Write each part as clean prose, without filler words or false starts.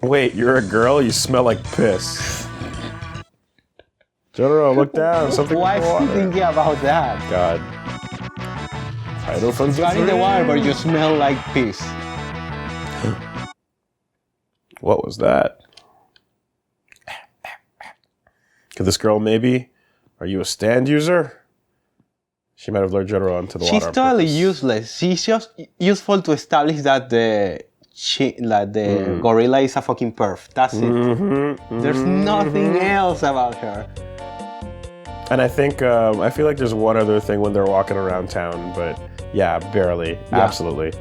Wait, you're a girl? You smell like piss. Jotaro, look down. Something Why in the is he water. thinking about that? God. Idle from You are in the water, but you smell like piss. What was that? Could this girl maybe? Are you a stand user? She might have lured Jotaro onto the water. She's totally useless. She's just useful to establish that the gorilla is a fucking perf. That's it. There's nothing else about her. And I think, I feel like there's one other thing when they're walking around town, but yeah, barely. Yeah. Absolutely.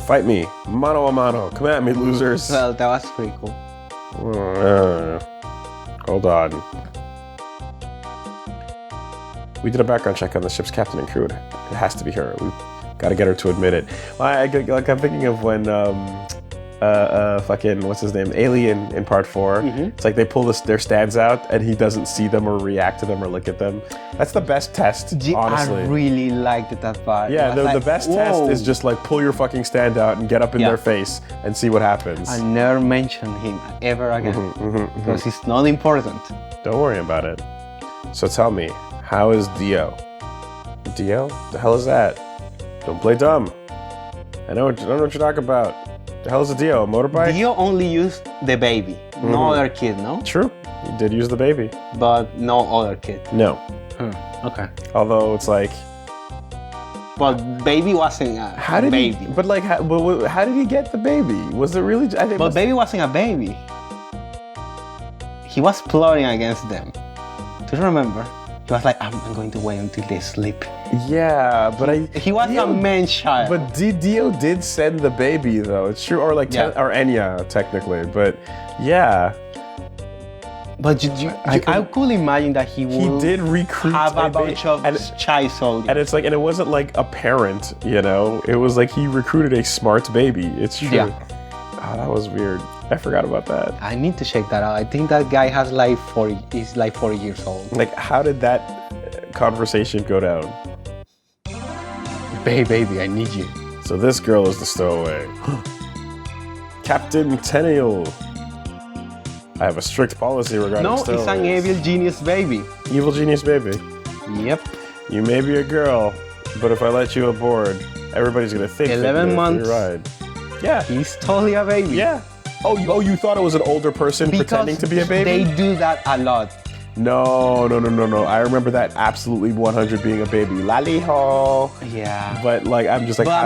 Fight me. Mano a mano. Come at me, losers. Well, that was pretty cool. Hold on. We did a background check on the ship's captain and crew. It has to be her. We've got to get her to admit it. I'm thinking of when fucking what's his name, Alien in part 4. It's like they pull their stands out and he doesn't see them or react to them or look at them. That's the best test, honestly. I really liked that part. Yeah, the best test is just like pull your fucking stand out and get up in their face and see what happens. I'll never mention him ever again because it's not important. Don't worry about it. So tell me, how is Dio? Dio? The hell is that? Don't play dumb. I don't know what you're talking about. The hell is a Dio? A motorbike? Dio only used the baby, no other kid, no? True. He did use the baby. But no other kid. No. Okay. Although it's like... But baby wasn't a baby. But like, how did he get the baby? Was it really... But baby wasn't a baby. He was plotting against them. Do you remember? He was like, I'm going to wait until they sleep. Yeah, but he was a man-child. But Dio did send the baby, though. It's true, or like, or Enya, technically. But yeah. But I could imagine that he did recruit have a bunch of child soldiers. And it's like, and it wasn't like a parent, you know. It was like he recruited a smart baby. It's true. Yeah. Oh, that was weird. I forgot about that. I need to check that out. I think that guy has like 40. He's like 40 years old. Like, how did that conversation go down? Baby, I need you. So this girl is the stowaway. Captain Tenniel. I have a strict policy regarding stowaways. No, it's an evil genius baby. Evil genius baby. Yep. You may be a girl, but if I let you aboard, everybody's gonna think 11 months. Your ride. Yeah. He's totally a baby. Yeah. Oh, you thought it was an older person pretending to be a baby? They do that a lot. No. I remember that absolutely 100 being a baby. Lally-ho. Yeah. But like, I'm just like, but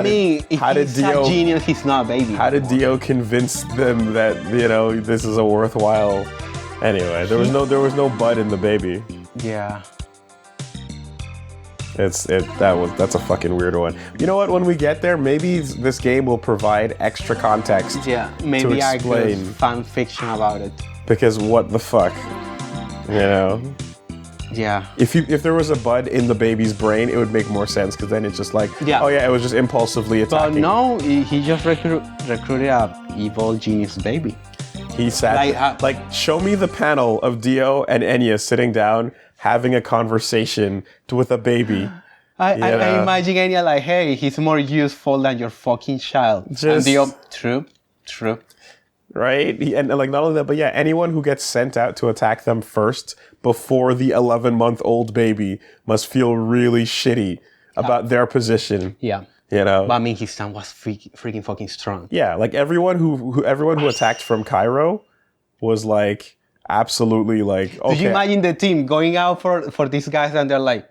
how did Dio, a genius, he's not a baby. How did Dio convince them that, you know, this is a worthwhile? Anyway, there was no bud in the baby. Yeah. That's a fucking weird one. You know what? When we get there, maybe this game will provide extra context. Yeah, maybe to explain. I could fan fiction about it. Because what the fuck, you know? Yeah. If there was a bud in the baby's brain, it would make more sense. Because then it's just like, oh yeah, it was just impulsively attacking. But no, he just recruited a evil genius baby. He sat like show me the panel of Dio and Enya sitting down, having a conversation with a baby. I imagine Enya like, hey, he's more useful than your fucking child. And Dio, true. Right? And like, not only that, but yeah, anyone who gets sent out to attack them first before the 11-month-old baby must feel really shitty about their position. Yeah. You know? But I mean, his son was freaking fucking strong. Yeah, like everyone who attacked from Cairo was like, absolutely like, okay. Did you imagine the team going out for these guys and they're like,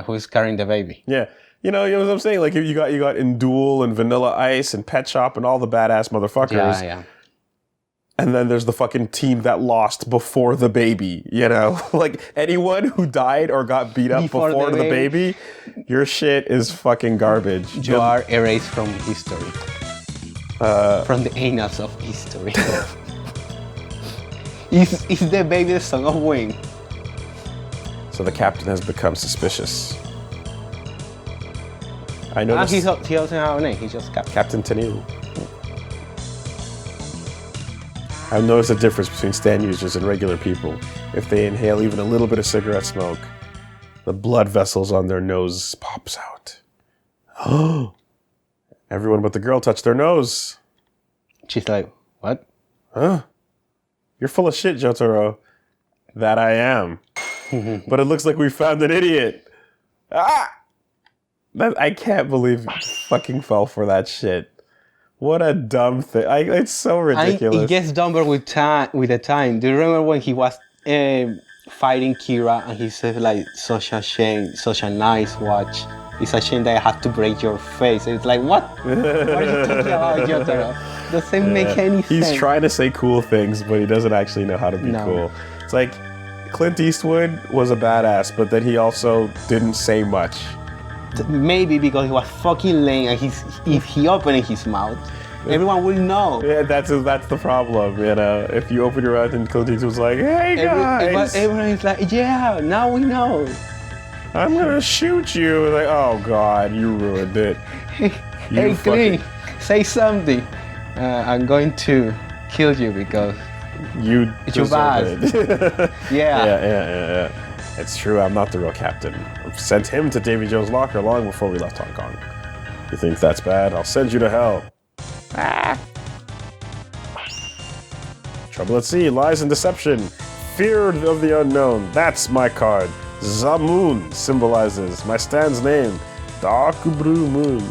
who's carrying the baby? Yeah. You know what I'm saying? Like, you got Indul and Vanilla Ice and Pet Shop and all the badass motherfuckers. Yeah. And then there's the fucking team that lost before the baby, you know? Like, anyone who died or got beat up before the baby, your shit is fucking garbage. You are erased from history. From the annals of history. Is the baby the son of Wayne? So the captain has become suspicious. I noticed... he doesn't have a name, he's just Captain Tenniel. I've noticed a difference between stand users and regular people. If they inhale even a little bit of cigarette smoke, the blood vessels on their nose pops out. Oh! Everyone but the girl touched their nose. She's like, what? Huh? You're full of shit, Jotaro. That I am. But it looks like we found an idiot. Ah! I can't believe you fucking fell for that shit. What a dumb thing. It's so ridiculous. It gets dumber with the time. Do you remember when he was fighting Kira and he said like, such a shame, such a nice watch. It's a shame that I have to break your face. And it's like, what? What are you talking about, Jotaro? Doesn't make any sense. He's trying to say cool things, but he doesn't actually know how to be cool. It's like Clint Eastwood was a badass, but then he also didn't say much. Maybe because he was fucking lame and if he opened his mouth, everyone will know. Yeah, that's the problem, you know. If you open your mouth and Clint Eastwood's like, hey guys. Everyone is like, yeah, now we know. I'm gonna shoot you. Like, oh God, you ruined it. Hey, Clint, say something. I'm going to kill you because it's your bad. Yeah. It's true. I'm not the real captain. I've sent him to Davy Jones' locker long before we left Hong Kong. You think that's bad? I'll send you to hell. Ah. Trouble at sea, lies and deception, fear of the unknown. That's my card. Zamoon symbolizes my stand's name, Dark Blue Moon.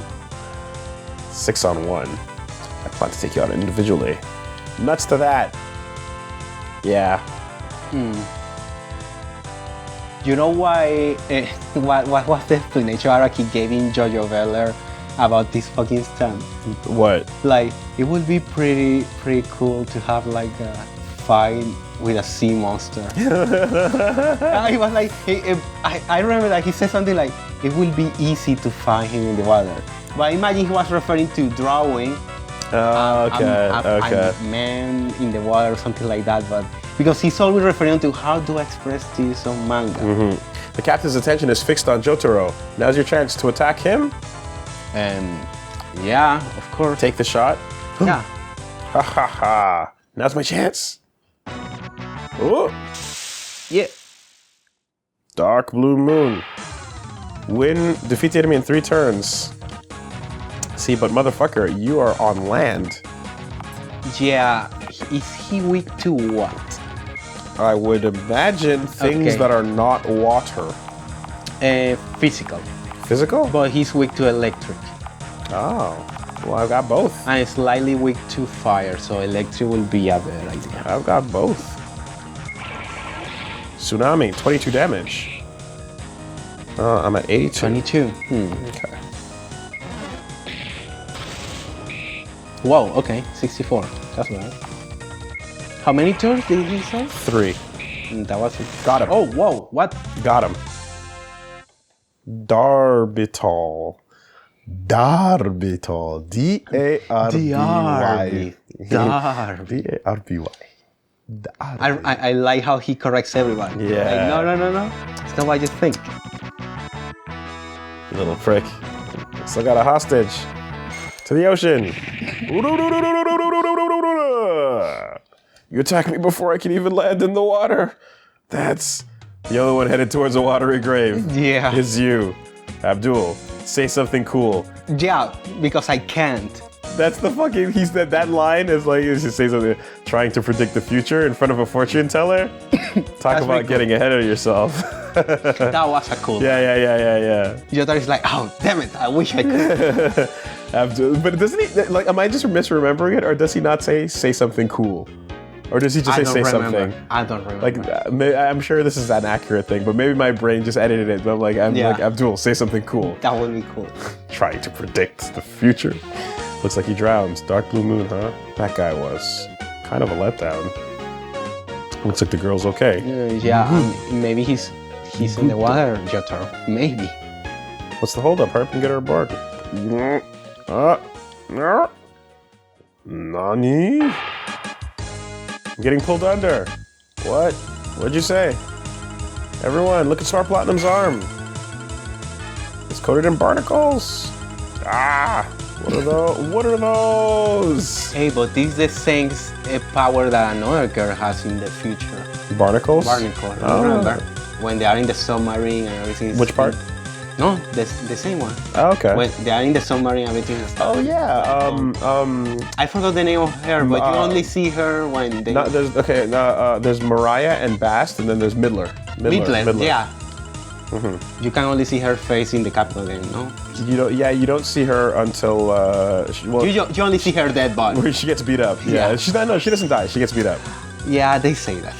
6-on-1. I plan to take you out individually. Nuts to that. Yeah. You know why? What was the explanation Araki gave in JoJo Beller about this fucking stand? What? Like, it would be pretty cool to have like a fight with a sea monster. He was like, I remember that he said something like, it will be easy to find him in the water. But I imagine he was referring to drawing a man in the water or something like that. But because he's always referring to how to express this on manga. The captain's attention is fixed on Jotaro. Now's your chance to attack him. Yeah, of course. Take the shot. Yeah. Ha ha ha. Now's my chance. Oh. Yeah. Dark Blue Moon. Defeat the enemy in 3 turns. See, but motherfucker, you are on land. Yeah. Is he weak to what? I would imagine things that are not water. Physical. Physical? But he's weak to electric. Oh. Well, I've got both. And slightly weak to fire, so electric will be a better idea. I've got both. Tsunami, 22 damage. I'm at 82. 22. Okay. Whoa, okay, 64. That's right. How many turns did he say? 3. That was it. Got him. Oh, whoa, what? Got him. Darbital. D-A-R-B-Y. D-A-R-B-Y. I like how he corrects everybody. Yeah. Like, no. It's not what you think. Little prick. Still got a hostage. To the ocean. You attack me before I can even land in the water. That's the only one headed towards a watery grave. Yeah. Is you. Abdul, say something cool. Yeah, because I can't. That's the fucking, that line is like, you should say something, trying to predict the future in front of a fortune teller. Talk about getting ahead of yourself. That was a cool Yeah. Jotaro is like, oh, damn it, I wish I could. Abdul, but doesn't he, like, am I just misremembering it, or does he not say something cool? Or does he just say something? I don't remember. Like, I'm sure this is an accurate thing, but maybe my brain just edited it. But like, I'm like, Abdul, say something cool. That would be cool. Trying to predict the future. Looks like he drowned. Dark Blue Moon, huh? That guy was kind of a letdown. Looks like the girl's okay. Maybe he's in the water, Jotaro. Maybe. What's the holdup? Hurry up and get her aboard. Nani? I'm getting pulled under. What? What'd you say? Everyone, look at Star Platinum's arm. It's coated in barnacles. Ah! What are those? Hey, but this is the same power that another girl has in the future. Barnacles? Barnacles. Remember? When they are in the submarine and everything. Which part? No, the same one. Oh, okay. When they are in the submarine, everything is Oh yeah. I forgot the name of her, but you only see her when they... There's Mariah and Bast, and then there's Midler. Midland, yeah. You can only see her face in the capital game, no? You don't see her until You only see her dead body. where she gets beat up. Yeah. She doesn't die. She gets beat up. Yeah, they say that.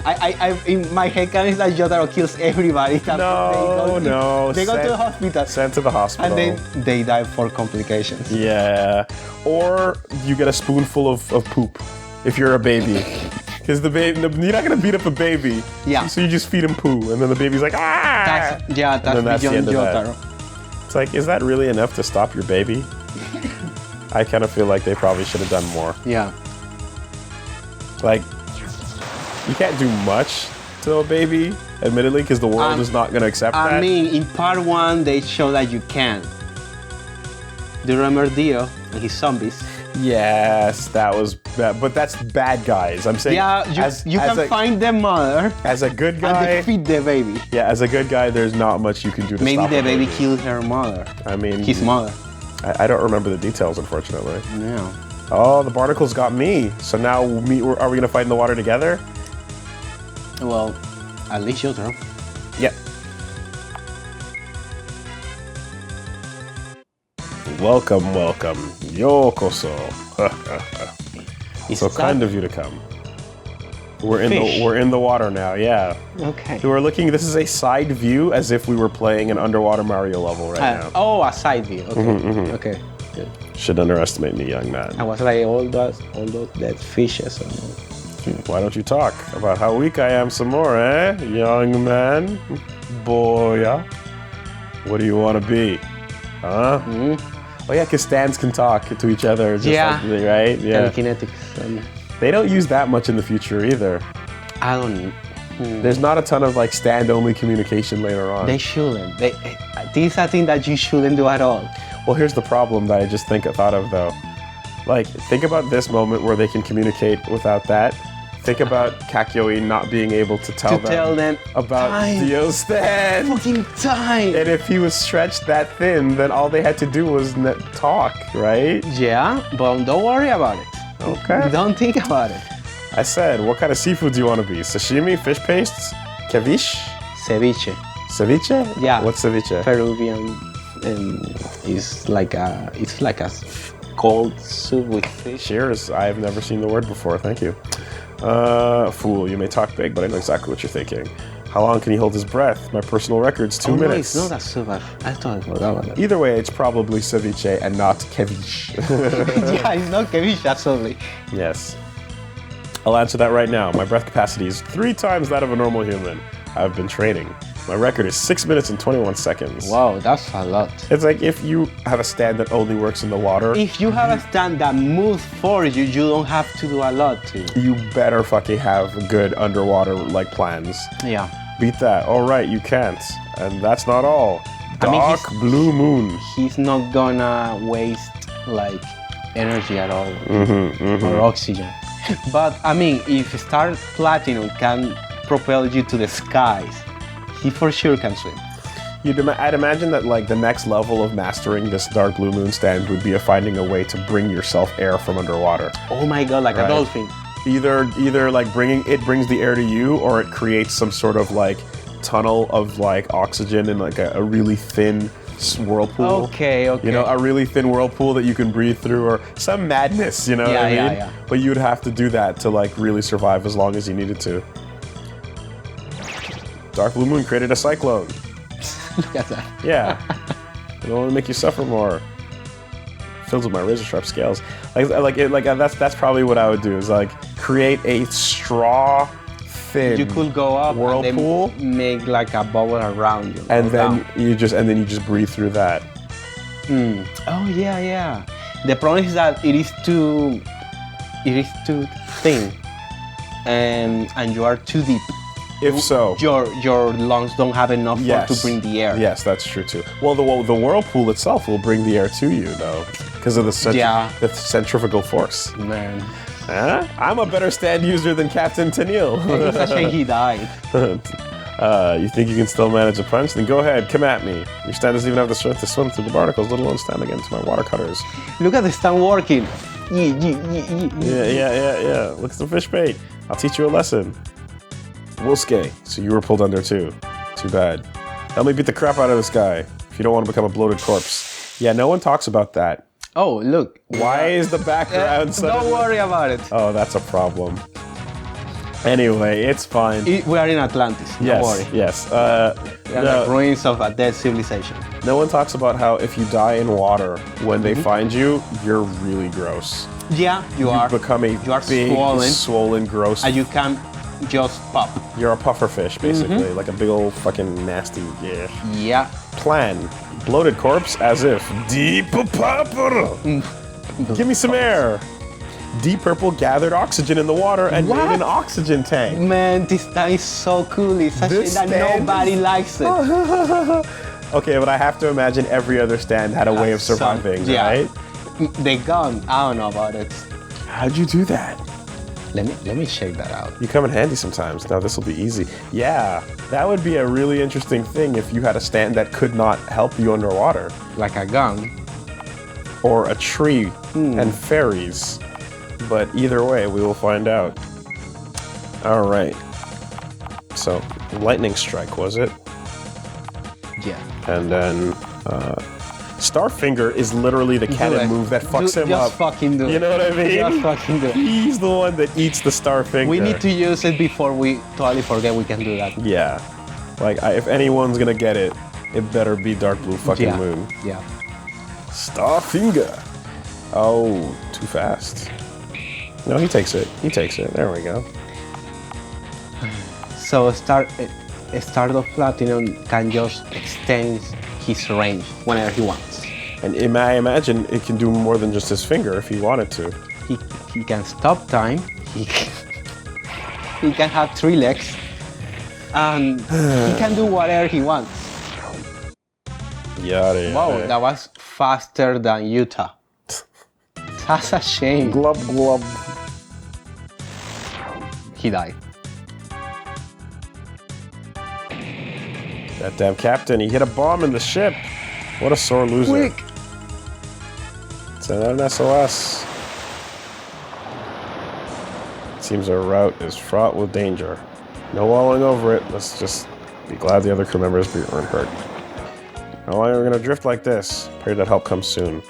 I in my head canon is that Jotaro kills everybody. No. They go to the hospital. Sent to the hospital. And then they die for complications. Yeah. Or you get a spoonful of poop if you're a baby. Because the baby, you're not gonna beat up a baby. Yeah. So you just feed him poo, and then the baby's like, ah. That's beyond Jotaro. It's like, is that really enough to stop your baby? I kind of feel like they probably should have done more. Yeah. Like, you can't do much to a baby, admittedly, because the world is not gonna accept that. I mean, in part 1, they show that you can. Do you remember Dio and his zombies? Yes, that was bad, but that's bad guys. I'm saying, Yeah, you can find their mother. As a good guy, and defeat the baby. Yeah, as a good guy, there's not much you can do to Maybe stop the a baby killed her mother. I mean, his mother. I don't remember the details, unfortunately. Yeah. Oh, the barnacles got me. So now are we gonna fight in the water together? Well, at least Jotaro. Yeah. Welcome. Yokoso. So kind of you to come. We're in the water now, yeah. Okay. We're looking, this is a side view as if we were playing an underwater Mario level right now. Oh, a side view. Okay. Okay. Good. Should underestimate me, young man. I was like all those dead fishes. Why don't you talk about how weak I am some more, eh? Young man? Boy, yeah? What do you want to be? Huh? Oh yeah, because stands can talk to each other, just like, right? Yeah. Telekinetics. They don't use that much in the future either. I don't. There's not a ton of like stand-only communication later on. They shouldn't. This is a thing that you shouldn't do at all. Well, here's the problem that I just thought of though. Like, think about this moment where they can communicate without that. Think about Kakyoin not being able to tell them about Dio's stand. Fucking time. And if he was stretched that thin, then all they had to do was talk, right? Yeah, but don't worry about it. Okay. Don't think about it. I said, what kind of seafood do you want to be? Sashimi, fish pastes, ceviche? Ceviche. Ceviche? Yeah. What's ceviche? Peruvian. It's like a cold soup with fish. Cheers. I've never seen the word before. Thank you. Fool, you may talk big, but I know exactly what you're thinking. How long can he hold his breath? My personal record's 2 minutes. No, it's not a soup. I thought I forgot about that. Either way, it's probably ceviche and not ceviche. Yeah, it's not ceviche, absolutely. Yes. I'll answer that right now. My breath capacity is 3 times that of a normal human. I've been training. My record is 6 minutes and 21 seconds. Wow, that's a lot. It's like if you have a stand that only works in the water. If you have a stand that moves for you, you don't have to do a lot to. You better fucking have good underwater like plans. Yeah. Beat that. All right, you can't. And that's not all. Dark blue moon. He's not gonna waste like energy at all or oxygen. But I mean, if Star Platinum can propel you to the skies, he for sure can swim. I'd imagine that like the next level of mastering this dark blue moon stand would be finding a way to bring yourself air from underwater. Oh my god, like a dolphin. Either like brings the air to you, or it creates some sort of like tunnel of like oxygen in like a really thin whirlpool. Okay. You know, a really thin whirlpool that you can breathe through, or some madness, you know what I mean? Yeah. But you'd have to do that to like really survive as long as you needed to. Dark blue moon created a cyclone. Look at that. Yeah. It'll only make you suffer more. Filled with my razor sharp scales. That's probably what I would do, is like create a straw thin you could go up whirlpool and then make like a bubble around you. And then you just breathe through that. Oh yeah. The problem is that it is too thin and you are too deep. If so, your lungs don't have enough to bring the air. Yes, that's true too. Well, the whirlpool itself will bring the air to you, though, because of the centrifugal force. Man, huh? I'm a better stand user than Captain Tennille. It's a shame he died. You think you can still manage a punch? Then go ahead, come at me. Your stand doesn't even have the strength to swim through the barnacles, let alone stand against my water cutters. Look at the stand working. Yeah. Look at the fish bait. I'll teach you a lesson. Wolski, so you were pulled under too. Too bad. Help me beat the crap out of this guy if you don't want to become a bloated corpse. Yeah, no one talks about that. Oh, look. Why is the background Don't worry about it. Oh, that's a problem. Anyway, it's fine. We are in Atlantis. Don't worry. Yes. We are the ruins of a dead civilization. No one talks about how if you die in water, when they find you, you're really gross. Yeah, you are. Become a big, swollen, gross. And you can just pop. You're a puffer fish, basically, like a big old fucking nasty. Yeah. Plan. Bloated corpse, as if deep purple. Give me some air. Deep Purple gathered oxygen in the water and made an oxygen tank. Man, this stand is so cool. It's such a that nobody likes it. Okay, but I have to imagine every other stand had a way of surviving, right? The gun, I don't know about it. How'd you do that? Let me check that out. You come in handy sometimes. Now this will be easy. Yeah, that would be a really interesting thing if you had a stand that could not help you underwater. Like a gun. Or a tree and fairies. But either way, we will find out. All right. So, lightning strike, was it? Yeah. And then, Starfinger is literally the cannon move that fucks him up. Just fucking do it. You know what I mean? Just fucking do it. He's the one that eats the Starfinger. We need to use it before we totally forget we can do that. Yeah. Like, if anyone's gonna get it, it better be Dark Blue fucking Moon. Yeah. Starfinger. Oh, too fast. No, he takes it. He takes it. There we go. So Stardust Platinum can just extend his range whenever he wants. And I imagine it can do more than just his finger if he wanted to. He can stop time. He can have 3 legs. And he can do whatever he wants. Yada. Wow, that was faster than Utah. That's a shame. Glub glub. He died. That damn captain, he hit a bomb in the ship. What a sore loser. Quick! Send out an SOS. It seems our route is fraught with danger. No walling over it. Let's just be glad the other crew members aren't hurt. How long are we gonna drift like this? Pray that help comes soon.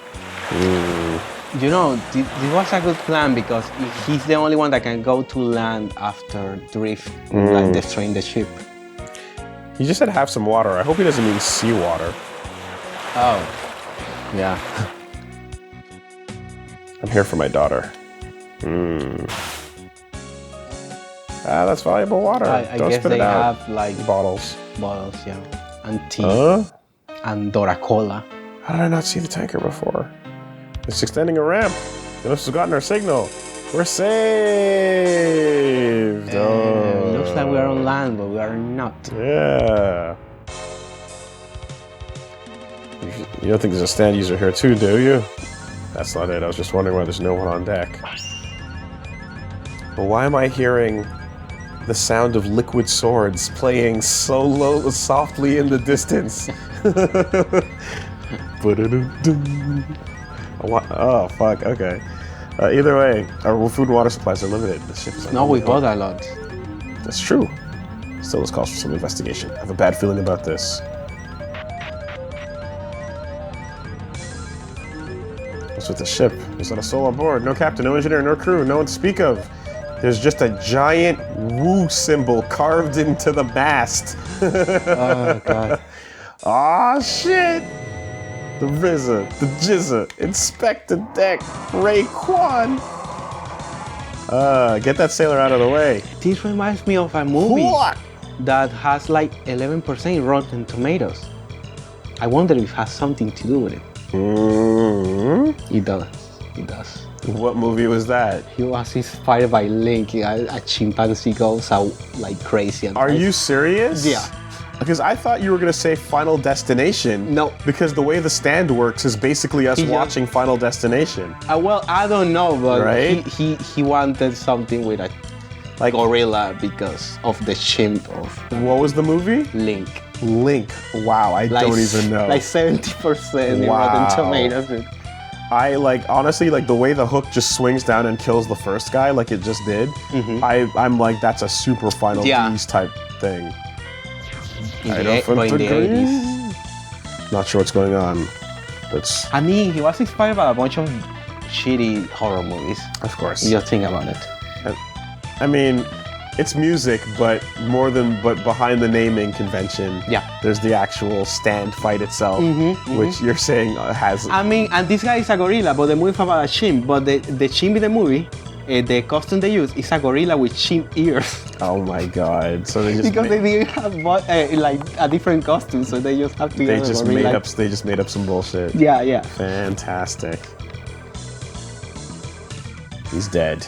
You know, this was a good plan because he's the only one that can go to land after drift, like destroying the ship. He just said have some water. I hope he doesn't mean seawater. Oh, yeah. I'm here for my daughter. Ah, that's valuable water. I Don't guess spit they it out. have like Bottles. bottles, yeah, and tea, and Dora Cola. How did I not see the tanker before? It's extending a ramp. They must have gotten our signal. We're saved. Looks like we are on land, but we are not. Yeah. You don't think there's a stand user here too, do you? That's not it. I was just wondering why there's no one on deck. But why am I hearing the sound of liquid swords playing so low, softly in the distance? Oh, fuck, okay. Either way, our food and water supplies are limited. The ship is No, we bought a lot. That's true. Still, this calls for some investigation. I have a bad feeling about this. What's with the ship? There's not a soul on board. No captain, no engineer, no crew, no one to speak of. There's just a giant woo symbol carved into the mast. Oh, God. Aw, shit! The RZA, the Jizza, Inspector Deck, Raekwon. Get that sailor out of the way. This reminds me of a movie that has like 11% Rotten Tomatoes. I wonder if it has something to do with it. It does. It does. What movie was that? He was inspired by Link. A chimpanzee goes out like crazy. And Are you serious? Yeah. Because I thought you were going to say Final Destination. No. Because the way the stand works is basically us watching Final Destination. Well, I don't know, but Right? he wanted something with a like gorilla because of the chimp of What was the movie? Link. Link. Wow, I don't even know. Like 70% in Wow. Rotten Tomatoes. Dude. I like honestly like the way the hook just swings down and kills the first guy like it just did. I'm like that's a super Final Beast type thing. In the 80s. Not sure what's going on. That's I mean, he was inspired by a bunch of shitty horror movies. of course. Just think about it. I mean, it's music, but behind the naming convention, there's the actual stand fight itself, which you're saying has. I mean, and this guy is a gorilla, but the movie is about a chimp. But the chimp in the movie, the costume they use is a gorilla with chimp ears. Oh my god! So they just because they didn't have like a different costume, so they just have to. They just made up some bullshit. Yeah. Fantastic. He's dead.